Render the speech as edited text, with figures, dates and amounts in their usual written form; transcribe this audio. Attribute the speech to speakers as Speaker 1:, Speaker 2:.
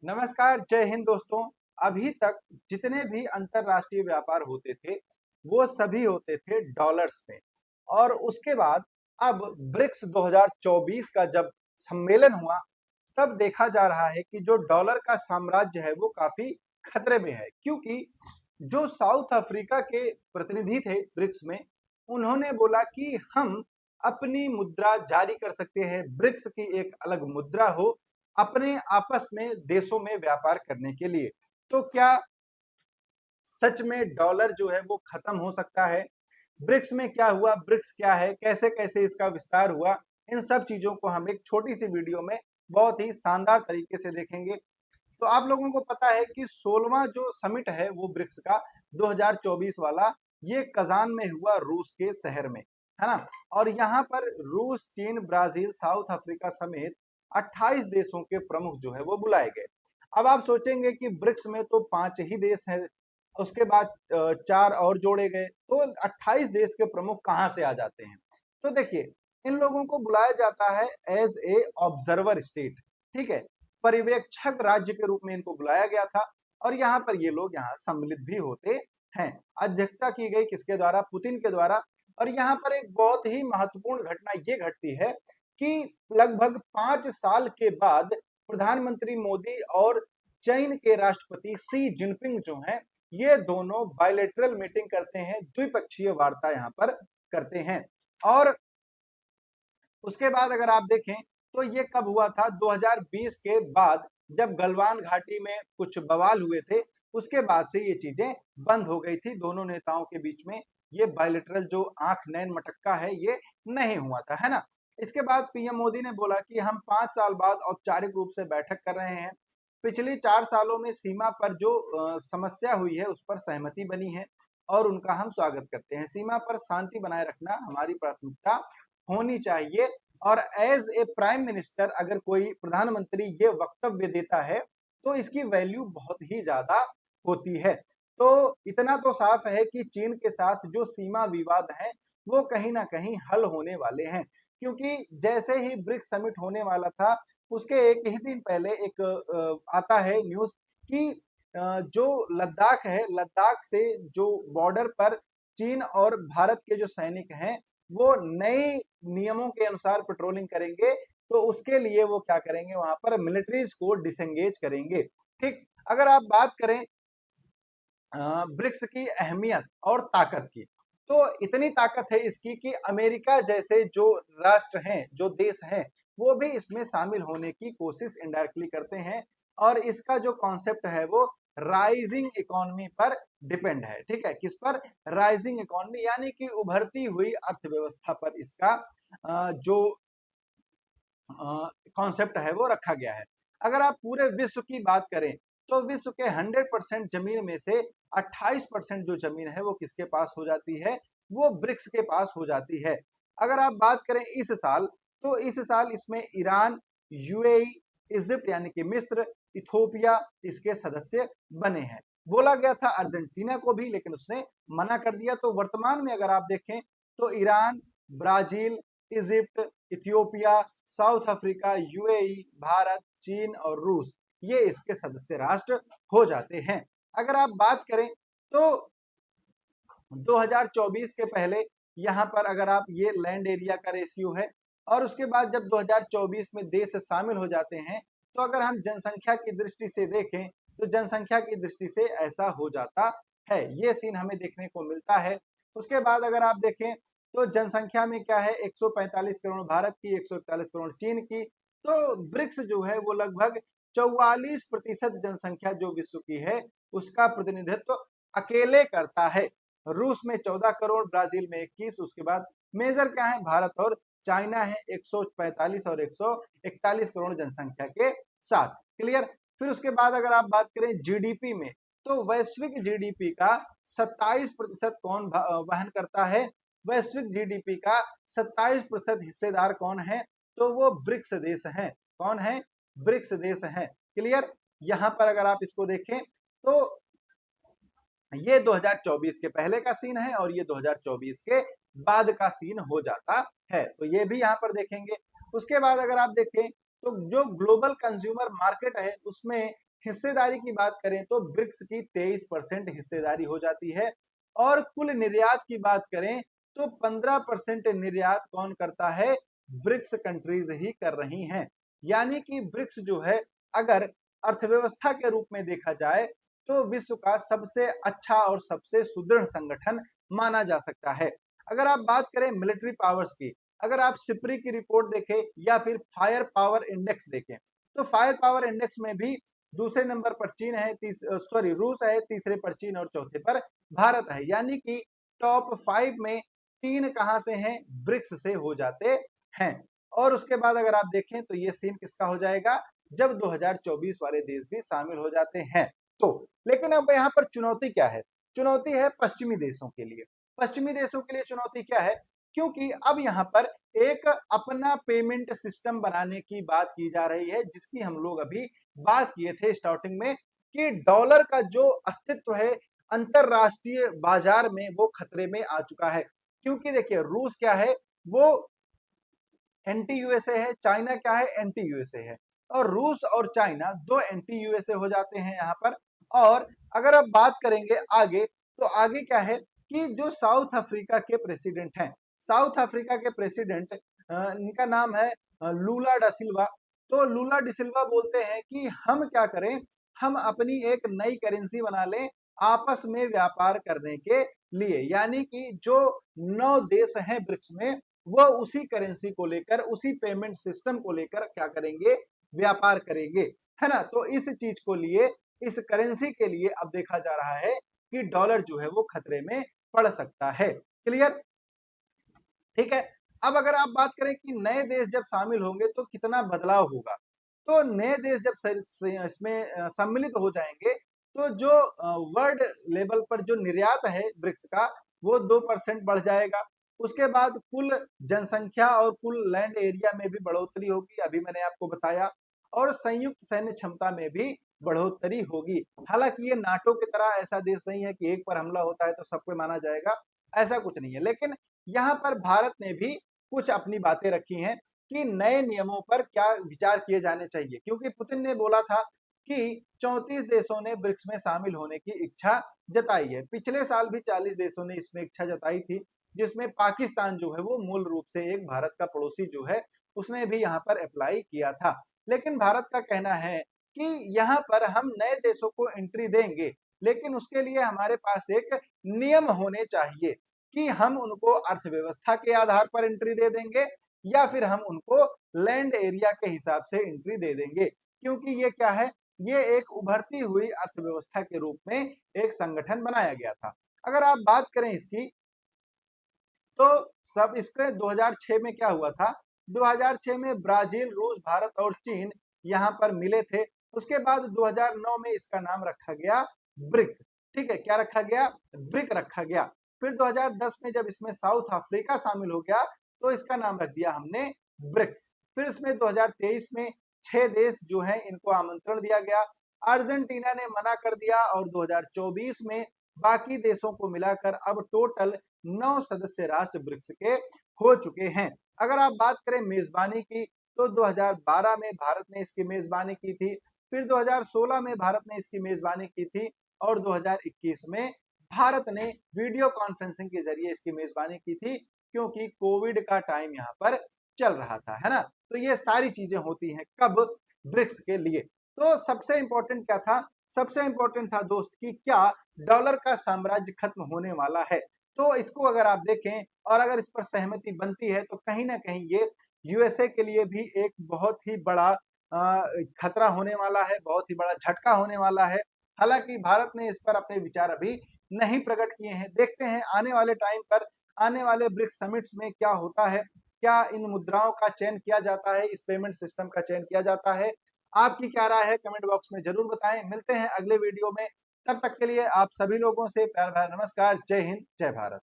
Speaker 1: नमस्कार, जय हिंद दोस्तों। अभी तक जितने भी अंतरराष्ट्रीय व्यापार होते थे, वो सभी होते थे डॉलर्स में। और उसके बाद अब ब्रिक्स 2024 का जब सम्मेलन हुआ, तब देखा जा रहा है कि जो डॉलर का साम्राज्य है वो काफी खतरे में है, क्योंकि जो साउथ अफ्रीका के प्रतिनिधि थे ब्रिक्स में, उन्होंने बोला कि हम अपनी मुद्रा जारी कर सकते हैं, ब्रिक्स की एक अलग मुद्रा हो अपने आपस में देशों में व्यापार करने के लिए। तो क्या सच में डॉलर जो है वो खत्म हो सकता है? ब्रिक्स में क्या हुआ, ब्रिक्स क्या है, कैसे कैसे इसका विस्तार हुआ, इन सब चीजों को हम एक छोटी सी वीडियो में बहुत ही शानदार तरीके से देखेंगे। तो आप लोगों को पता है कि 16वां जो समिट है वो ब्रिक्स का 2024 वाला, ये कजान में हुआ रूस के शहर में, है ना। और यहाँ पर रूस, चीन, ब्राजील, साउथ अफ्रीका समेत 28 देशों के प्रमुख जो है वो बुलाए गए। अब आप सोचेंगे कि ब्रिक्स में तो 5 ही देश हैं, उसके बाद 4 और जोड़े गए, तो 28 देश के प्रमुख कहाँ से आ जाते हैं? तो देखिए, इन लोगों को बुलाया जाता है एज ए ऑब्जर्वर स्टेट, ठीक है। पर्यवेक्षक राज्य के रूप में इनको बुलाया गया था, और यहाँ पर ये लोग यहाँ सम्मिलित भी होते हैं। अध्यक्षता की गई किसके द्वारा? पुतिन के द्वारा। और यहाँ पर एक बहुत ही महत्वपूर्ण घटना ये घटती है कि लगभग 5 साल के बाद प्रधानमंत्री मोदी और चीन के राष्ट्रपति शी जिनपिंग जो हैं, ये दोनों बायलैटरल मीटिंग करते हैं, द्विपक्षीय वार्ता यहाँ पर करते हैं। और उसके बाद अगर आप देखें तो ये कब हुआ था? 2020 के बाद, जब गलवान घाटी में कुछ बवाल हुए थे, उसके बाद से ये चीजें बंद हो गई थी दोनों नेताओं के बीच में। ये बायलैटरल जो आंख नैन मटक्का है, ये नहीं हुआ था, है ना। इसके बाद पीएम मोदी ने बोला कि हम 5 साल बाद औपचारिक रूप से बैठक कर रहे हैं। पिछली 4 सालों में सीमा पर जो समस्या हुई है उस पर सहमति बनी है, और उनका हम स्वागत करते हैं। सीमा पर शांति बनाए रखना हमारी प्राथमिकता होनी चाहिए। और एज ए प्राइम मिनिस्टर अगर कोई प्रधानमंत्री ये वक्तव्य देता है, तो इसकी वैल्यू बहुत ही ज्यादा होती है। तो इतना तो साफ है कि चीन के साथ जो सीमा विवाद है वो कहीं ना कहीं हल होने वाले हैं, क्योंकि जैसे ही ब्रिक्स समिट होने वाला था, उसके एक ही दिन पहले एक आता है न्यूज कि जो लद्दाख है, लद्दाख से जो बॉर्डर पर चीन और भारत के जो सैनिक हैं, वो नए नियमों के अनुसार पेट्रोलिंग करेंगे। तो उसके लिए वो क्या करेंगे? वहां पर मिलिट्रीज को डिसंगेज करेंगे। ठीक। अगर आप बात करें ब्रिक्स की अहमियत और ताकत की, तो इतनी ताकत है इसकी कि अमेरिका जैसे जो राष्ट्र हैं, जो देश हैं, वो भी इसमें शामिल होने की कोशिश इनडायरेक्टली करते हैं। और इसका जो कॉन्सेप्ट है वो राइजिंग इकोनॉमी पर डिपेंड है। ठीक है, किस पर? राइजिंग इकोनॉमी, यानी कि उभरती हुई अर्थव्यवस्था पर इसका जो कॉन्सेप्ट है वो रखा गया है। अगर आप पूरे विश्व की बात करें, तो विश्व के 100% जमीन में से 28% जो जमीन है वो किसके पास हो जाती है? वो ब्रिक्स के पास हो जाती है। अगर आप बात करें इस साल, तो इस साल इसमें ईरान, यूएई, इजिप्ट यानी कि मिस्र, इथोपिया इसके सदस्य बने हैं। बोला गया था अर्जेंटीना को भी, लेकिन उसने मना कर दिया। तो वर्तमान में अगर आप देखें तो Iran, Brazil, Egypt, Ethiopia, south Africa, UAE, Bharat, चीन और रूस, ये इसके सदस्य राष्ट्र हो जाते हैं। अगर आप बात करें तो 2024 के पहले यहाँ पर अगर आप ये लैंड एरिया का रेशियो है, और उसके बाद जब 2024 में देश शामिल हो जाते हैं, तो अगर हम जनसंख्या की दृष्टि से देखें, तो जनसंख्या की दृष्टि से ऐसा हो जाता है। ये सीन हमें देखने को मिलता है। उसके बाद अगर आप देखें तो जनसंख्या में क्या है? 145 करोड़ भारत की, 141 करोड़ चीन की। तो ब्रिक्स जो है वो लगभग 44% जनसंख्या जो विश्व की है उसका प्रतिनिधित्व अकेले करता है। रूस में 14 करोड़, ब्राजील में 21, उसके बाद मेजर क्या है? भारत और चाइना है, 145 और 141 करोड़ जनसंख्या के साथ। क्लियर? फिर उसके बाद अगर आप बात करें जीडीपी में, तो वैश्विक जीडीपी का 27% कौन वहन करता है? वैश्विक जीडीपी का 27% हिस्सेदार कौन है? तो वो ब्रिक्स देश हैं। कौन है? ब्रिक्स देश हैं। क्लियर? यहां पर अगर आप इसको देखें तो ये 2024 के पहले का सीन है, और ये 2024 के बाद का सीन हो जाता है। तो ये भी यहां पर देखेंगे। उसके बाद अगर आप देखें तो जो ग्लोबल कंज्यूमर मार्केट है उसमें हिस्सेदारी की बात करें तो ब्रिक्स की 23% हिस्सेदारी हो जाती है और कुल निर्यात की बात करें तो 15% निर्यात कौन करता है, ब्रिक्स कंट्रीज ही कर रही हैं। यानी कि ब्रिक्स जो है अगर अर्थव्यवस्था के रूप में देखा जाए तो विश्व का सबसे अच्छा और सबसे सुदृढ़ संगठन माना जा सकता है। अगर आप बात करें मिलिट्री पावर्स की, अगर आप सिप्री की रिपोर्ट देखें या फिर फायर पावर इंडेक्स देखें तो फायर पावर इंडेक्स में भी दूसरे नंबर पर चीन है, रूस है, तीसरे पर चीन और चौथे पर भारत है। यानी कि टॉप 5 में 3 कहां से हैं, ब्रिक्स से हो जाते हैं। और उसके बाद अगर आप देखें तो ये सीन किसका हो जाएगा, जब 2024 वाले देश भी शामिल हो जाते हैं तो। लेकिन अब यहाँ पर चुनौती क्या है, चुनौती है पश्चिमी देशों के लिए। पश्चिमी देशों के लिए चुनौती क्या है, क्योंकि अब यहाँ पर एक अपना पेमेंट सिस्टम बनाने की बात की जा रही है, जिसकी हम लोग अभी बात किए थे स्टार्टिंग में कि डॉलर का जो अस्तित्व है अंतरराष्ट्रीय बाजार में वो खतरे में आ चुका है। क्योंकि देखिए रूस क्या है, वो एंटी यूएसए है, चाइना क्या है, एंटी यूएसए है, और रूस और चाइना दो एंटी यूएसए हो जाते हैं यहाँ पर। और अगर आप बात करेंगे आगे तो आगे क्या है कि जो साउथ अफ्रीका के प्रेसिडेंट हैं, साउथ अफ्रीका के प्रेसिडेंट इनका नाम है लूला डा सिल्वा। तो लूला डा सिल्वा बोलते हैं कि हम क्या करें, हम अपनी एक नई करेंसी बना लें आपस में व्यापार करने के लिए। यानी कि जो 9 देश हैं ब्रिक्स में वो उसी करेंसी को लेकर, उसी पेमेंट सिस्टम को लेकर क्या करेंगे, व्यापार करेंगे, है ना। तो इस चीज को लिए, इस करेंसी के लिए अब देखा जा रहा है कि डॉलर जो है वो खतरे में पड़ सकता है। क्लियर, ठीक है। अब अगर आप बात करें कि नए देश जब शामिल होंगे तो कितना बदलाव होगा, तो नए देश जब इसमें सम्मिलित हो जाएंगे तो जो वर्ल्ड लेवल पर जो निर्यात है ब्रिक्स का वो 2% बढ़ जाएगा। उसके बाद कुल जनसंख्या और कुल लैंड एरिया में भी बढ़ोतरी होगी, अभी मैंने आपको बताया, और संयुक्त सैन्य क्षमता में भी बढ़ोतरी होगी। हालांकि ये नाटो की तरह ऐसा देश नहीं है कि एक पर हमला होता है तो सब पे माना जाएगा, ऐसा कुछ नहीं है। लेकिन यहाँ पर भारत ने भी कुछ अपनी बातें रखी हैं कि नए नियमों पर क्या विचार किए जाने चाहिए, क्योंकि पुतिन ने बोला था कि 34 देशों ने ब्रिक्स में शामिल होने की इच्छा जताई है। पिछले साल भी 40 देशों ने इसमें इच्छा जताई थी, जिसमें पाकिस्तान जो है वो मूल रूप से एक भारत का पड़ोसी जो है उसने भी यहाँ पर अप्लाई किया था। लेकिन भारत का कहना है कि यहाँ पर हम नए देशों को एंट्री देंगे, लेकिन उसके लिए हमारे पास एक नियम होने चाहिए कि हम उनको अर्थव्यवस्था के आधार पर एंट्री दे देंगे या फिर हम उनको लैंड एरिया के हिसाब से एंट्री दे देंगे। क्योंकि ये क्या है, ये एक उभरती हुई अर्थव्यवस्था के रूप में एक संगठन बनाया गया था। अगर आप बात करें इसकी तो सब इसके 2006 में क्या हुआ था, 2006 में ब्राजील, रूस, भारत और चीन यहाँ पर मिले थे। उसके बाद 2009 में इसका नाम रखा गया ब्रिक। ठीक है, क्या रखा गया, ब्रिक रखा गया। फिर 2010 में जब इसमें साउथ अफ्रीका शामिल हो गया तो इसका नाम रख दिया हमने ब्रिक्स। फिर इसमें 2023 में 6 देश जो हैं इनको आमंत्रण दिया गया, अर्जेंटीना ने मना कर दिया, और 2024 में बाकी देशों को मिलाकर अब टोटल 9 सदस्य राष्ट्र ब्रिक्स के हो चुके हैं। अगर आप बात करें मेजबानी की तो 2012 में भारत ने इसकी मेजबानी की थी, फिर 2016 में भारत ने इसकी मेजबानी की थी, और 2021 में भारत ने वीडियो कॉन्फ्रेंसिंग के जरिए इसकी मेजबानी की थी, क्योंकि कोविड का टाइम यहाँ पर चल रहा था, है ना। तो ये सारी चीजें होती हैं कब, ब्रिक्स के लिए। तो सबसे इंपॉर्टेंट क्या था, सबसे इंपॉर्टेंट था दोस्त कि क्या डॉलर का साम्राज्य खत्म होने वाला है। तो इसको अगर आप देखें और अगर इस पर सहमति बनती है तो कहीं ना कहीं ये यूएसए के लिए भी एक बहुत ही बड़ा खतरा होने वाला है, बहुत ही बड़ा झटका होने वाला है। हालांकि भारत ने इस पर अपने विचार अभी नहीं प्रकट किए हैं। देखते हैं आने वाले टाइम पर, आने वाले ब्रिक्स समिट्स में क्या होता है, क्या इन मुद्राओं का चयन किया जाता है, इस पेमेंट सिस्टम का चयन किया जाता है। आपकी क्या राय है कमेंट बॉक्स में जरूर बताएं। मिलते हैं अगले वीडियो में, तब तक के लिए आप सभी लोगों से प्यार भरा नमस्कार। जय हिंद, जय भारत।